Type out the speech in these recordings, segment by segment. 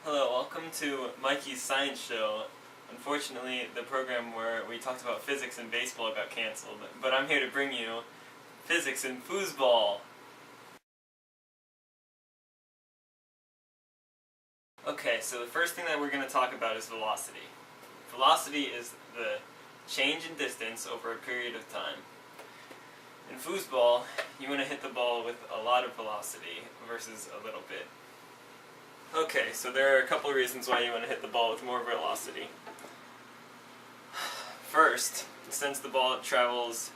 Hello, welcome to Mikey's Science Show. Unfortunately, the program where we talked about physics and baseball got canceled, but I'm here to bring you physics and foosball. Okay, so the first thing that we're going to talk about is velocity. Velocity is the change in distance over a period of time. In foosball, you want to hit the ball with a lot of velocity versus a little bit. Okay, so there are a couple of reasons why you want to hit the ball with more velocity. First, since the ball travels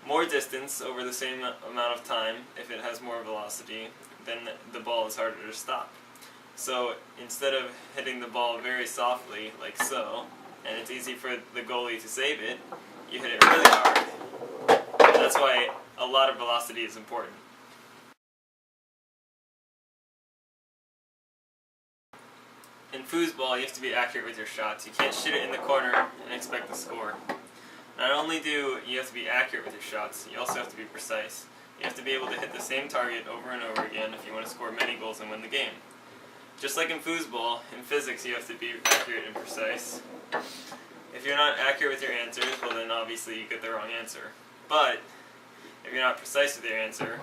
more distance over the same amount of time, if it has more velocity, then the ball is harder to stop. So instead of hitting the ball very softly, like so, and it's easy for the goalie to save it, you hit it really hard. And that's why a lot of velocity is important. In foosball, you have to be accurate with your shots. You can't shoot it in the corner and expect to score. Not only do you have to be accurate with your shots, you also have to be precise. You have to be able to hit the same target over and over again if you want to score many goals and win the game. Just like in foosball, in physics you have to be accurate and precise. If you're not accurate with your answers, well then obviously you get the wrong answer. But if you're not precise with your answer,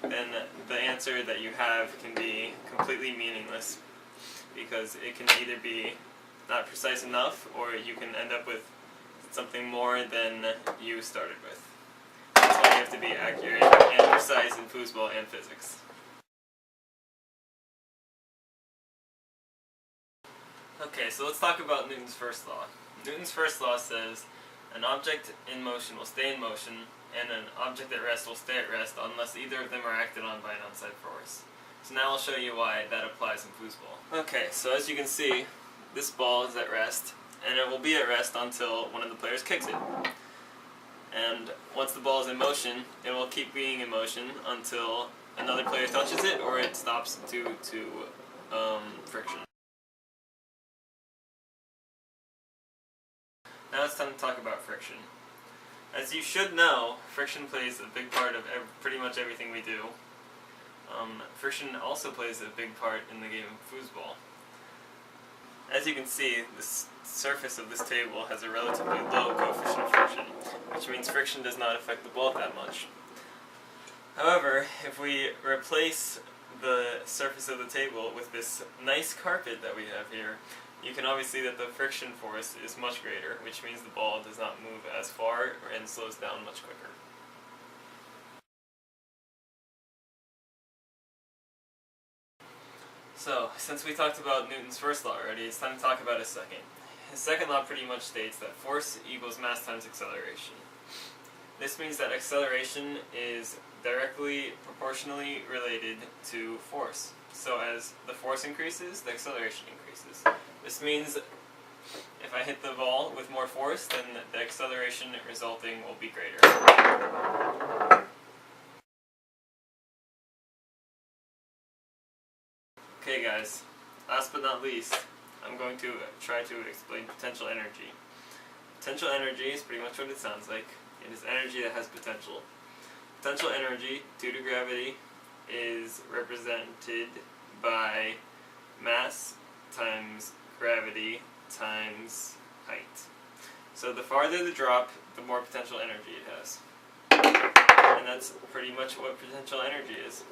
then the answer that you have can be completely meaningless, because it can either be not precise enough, or you can end up with something more than you started with. That's why you have to be accurate and precise in foosball and physics. Okay, so let's talk about Newton's first law. Newton's first law says an object in motion will stay in motion, and an object at rest will stay at rest unless either of them are acted on by an outside force. So now I'll show you why that applies in foosball. Okay, so as you can see, this ball is at rest, and it will be at rest until one of the players kicks it. And once the ball is in motion, it will keep being in motion until another player touches it or it stops due to friction. Now it's time to talk about friction. As you should know, friction plays a big part of pretty much everything we do. Friction also plays a big part in the game of foosball. As you can see, the surface of this table has a relatively low coefficient of friction, which means friction does not affect the ball that much. However, if we replace the surface of the table with this nice carpet that we have here, you can obviously see that the friction force is much greater, which means the ball does not move as far and slows down much quicker. So, since we talked about Newton's first law already, it's time to talk about his second. His second law pretty much states that force equals mass times acceleration. This means that acceleration is directly proportionally related to force. So as the force increases, the acceleration increases. This means if I hit the ball with more force, then the acceleration resulting will be greater. Okay guys, last but not least, I'm going to try to explain potential energy. Potential energy is pretty much what it sounds like. It is energy that has potential. Potential energy, due to gravity, is represented by mass times gravity times height. So the farther the drop, the more potential energy it has. And that's pretty much what potential energy is.